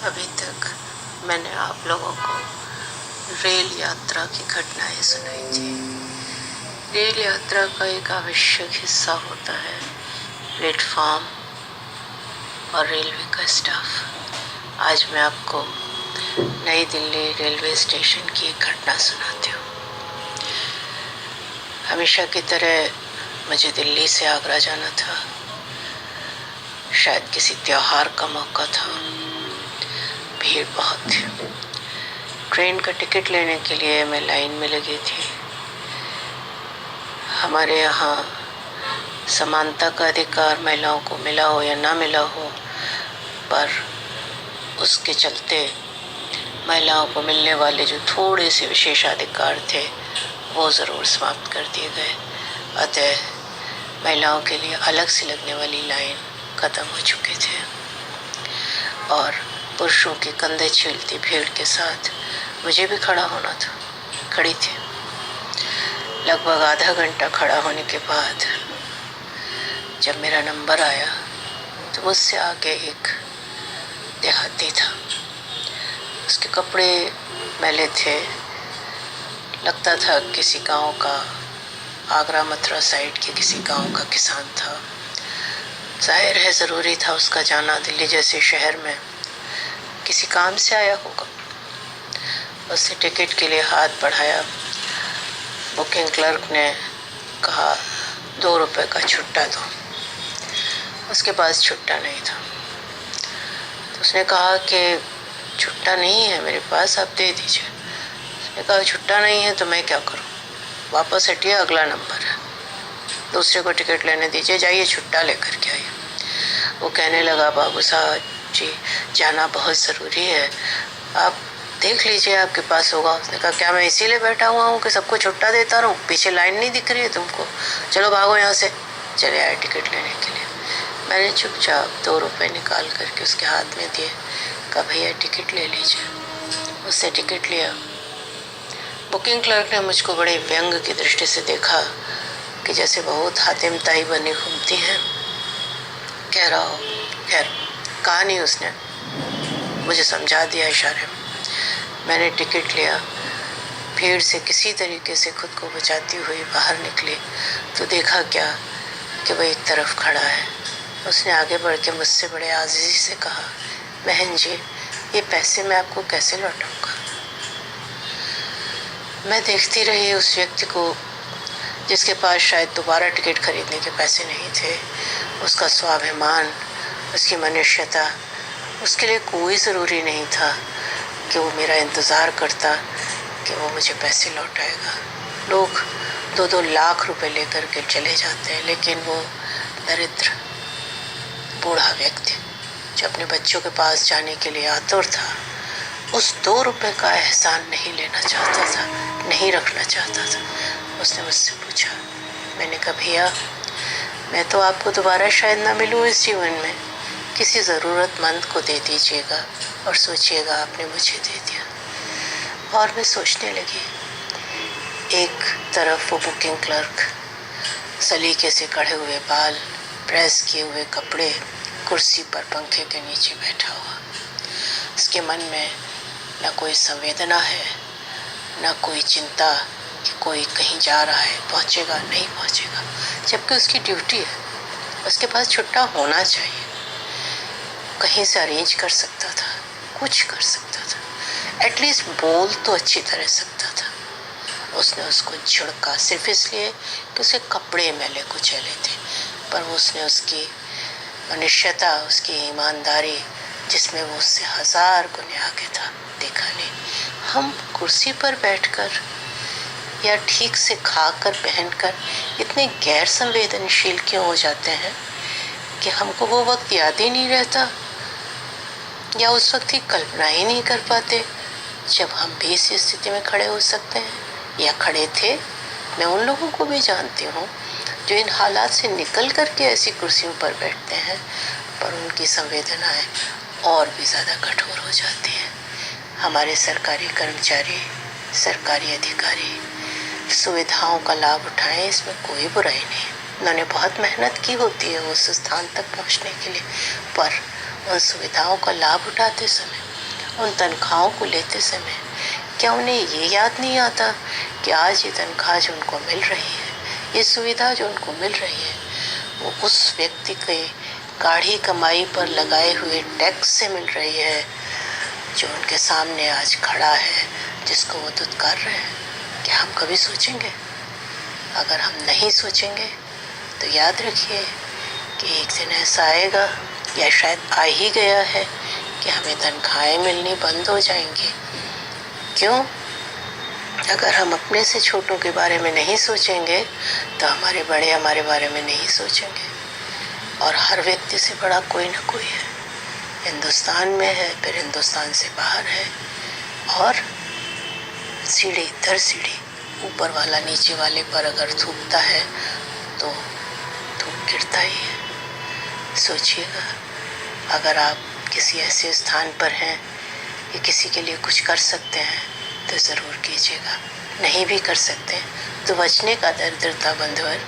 अभी तक मैंने आप लोगों को रेल यात्रा की घटनाएं सुनाई थी। रेल यात्रा का एक आवश्यक हिस्सा होता है प्लेटफॉर्म और रेलवे का स्टाफ। आज मैं आपको नई दिल्ली रेलवे स्टेशन की एक घटना सुनाती हूँ। हमेशा की तरह मुझे दिल्ली से आगरा जाना था। शायद किसी त्योहार का मौका था। भीड़ बहुत थी। ट्रेन का टिकट लेने के लिए मैं लाइन में लगी थी। हमारे यहाँ समानता का अधिकार महिलाओं को मिला हो या ना मिला हो, पर उसके चलते महिलाओं को मिलने वाले जो थोड़े से विशेषाधिकार थे वो ज़रूर समाप्त कर दिए गए। अतः महिलाओं के लिए अलग से लगने वाली लाइन ख़त्म हो चुके थे और पुरुषों के कंधे छीलती भीड़ के साथ मुझे भी खड़ा होना था। खड़ी थी। लगभग आधा घंटा खड़ा होने के बाद जब मेरा नंबर आया तो मुझसे आगे एक देहाती था। उसके कपड़े मैले थे। लगता था किसी गांव का, आगरा मथुरा साइड के किसी गांव का किसान था। जाहिर है ज़रूरी था उसका जाना। दिल्ली जैसे शहर में किसी काम से आया होगा। उसने टिकट के लिए हाथ बढ़ाया। बुकिंग क्लर्क ने कहा 2 रुपए का छुट्टा दो। उसके पास छुट्टा नहीं था। तो उसने कहा कि छुट्टा नहीं है मेरे पास, आप दे दीजिए। उसने कहा छुट्टा नहीं है तो मैं क्या करूं, वापस हटिए, अगला नंबर है, दूसरे को टिकट लेने दीजिए, जाइए छुट्टा लेकर के आइए। वो कहने लगा बाबू साहब जी जाना बहुत ज़रूरी है, आप देख लीजिए आपके पास होगा। उसने कहा क्या मैं इसीलिए बैठा हुआ हूँ कि सबको छुट्टा देता रहूँ? पीछे लाइन नहीं दिख रही है तुमको? चलो भागो यहाँ से। चले आए टिकट लेने के लिए। मैंने चुपचाप 2 रुपए निकाल करके उसके हाथ में दिए। कहा भैया टिकट ले लीजिए। उससे टिकट लिया। बुकिंग क्लर्क ने मुझको बड़े व्यंग की दृष्टि से देखा कि जैसे बहुत हातिमताई बनी घूमती है। कह रहा हो, खैर कहा नहीं उसने, मुझे समझा दिया इशारे में। मैंने टिकट लिया। भीड़ से किसी तरीके से खुद को बचाती हुई बाहर निकली तो देखा क्या कि वह एक तरफ खड़ा है। उसने आगे बढ़ के मुझसे बड़े आज़िज़ी से कहा, बहन जी ये पैसे मैं आपको कैसे लौटाऊंगा? मैं देखती रही उस व्यक्ति को जिसके पास शायद दोबारा टिकट खरीदने के पैसे नहीं थे। उसका स्वाभिमान, उसकी मनुष्यता, उसके लिए कोई ज़रूरी नहीं था कि वो मेरा इंतज़ार करता कि वो मुझे पैसे लौटाएगा। लोग 2-2 लाख रुपए लेकर के चले जाते हैं, लेकिन वो दरिद्र बूढ़ा व्यक्ति जो अपने बच्चों के पास जाने के लिए आतुर था, उस 2 रुपए का एहसान नहीं लेना चाहता था, नहीं रखना चाहता था। उसने मुझसे पूछा। मैंने कहा भैया मैं तो आपको दोबारा शायद ना मिलूँ इस जीवन में, किसी ज़रूरतमंद को दे दीजिएगा और सोचिएगा आपने मुझे दे दिया। और मैं सोचने लगी। एक तरफ वो बुकिंग क्लर्क, सलीके से कढ़े हुए बाल, प्रेस किए हुए कपड़े, कुर्सी पर पंखे के नीचे बैठा हुआ। उसके मन में न कोई संवेदना है, न कोई चिंता कि कोई कहीं जा रहा है, पहुंचेगा नहीं पहुंचेगा, जबकि उसकी ड्यूटी है। उसके पास छुट्टा होना चाहिए। कहीं से अरेंज कर सकता था, कुछ कर सकता था, एटलीस्ट बोल तो अच्छी तरह सकता था। उसने उसको झिड़का सिर्फ इसलिए कि उसके कपड़े मैले कुचैले थे, पर उसने उसकी मनुष्यता, उसकी ईमानदारी, जिसमें वो उससे 1000 गुने आगे था, देखा नहीं। हम कुर्सी पर बैठकर या ठीक से खाकर पहनकर इतने गैर संवेदनशील क्यों हो जाते हैं कि हमको वो वक्त याद ही नहीं रहता, या उस वक्त की कल्पना ही नहीं कर पाते जब हम भी इस स्थिति में खड़े हो सकते हैं या खड़े थे। मैं उन लोगों को भी जानती हूँ जो इन हालात से निकल करके ऐसी कुर्सियों पर बैठते हैं, पर उनकी संवेदनाएं और भी ज़्यादा कठोर हो जाती हैं। हमारे सरकारी कर्मचारी, सरकारी अधिकारी सुविधाओं का लाभ उठाएं, इसमें कोई बुराई नहीं। उन्होंने बहुत मेहनत की होती है उस स्थान तक पहुंचने के लिए, पर उन सुविधाओं का लाभ उठाते समय उन तनख्वाहों को लेते समय क्या उन्हें ये याद नहीं आता कि आज ये तनख्वाह जो उनको मिल रही है, ये सुविधा जो उनको मिल रही है, वो उस व्यक्ति के गाढ़ी कमाई पर लगाए हुए टैक्स से मिल रही है जो उनके सामने आज खड़ा है, जिसको वो दुत्कार रहे हैं। क्या हम कभी सोचेंगे? अगर हम नहीं सोचेंगे तो याद रखिए कि एक दिन ऐसा आएगा, या शायद आ ही गया है, कि हमें तनख्वाहें मिलनी बंद हो जाएंगी। क्यों? अगर हम अपने से छोटों के बारे में नहीं सोचेंगे तो हमारे बड़े हमारे बारे में नहीं सोचेंगे। और हर व्यक्ति से बड़ा कोई ना कोई है, हिंदुस्तान में है, फिर हिंदुस्तान से बाहर है, और सीढ़ी दर सीढ़ी ऊपर वाला नीचे वाले पर अगर थूकता है तो थूक गिरता ही है। सोचिएगा, अगर आप किसी ऐसे स्थान पर हैं कि किसी के लिए कुछ कर सकते हैं तो ज़रूर कीजिएगा। नहीं भी कर सकते तो बचने का दर दृढ़ता बंधुवर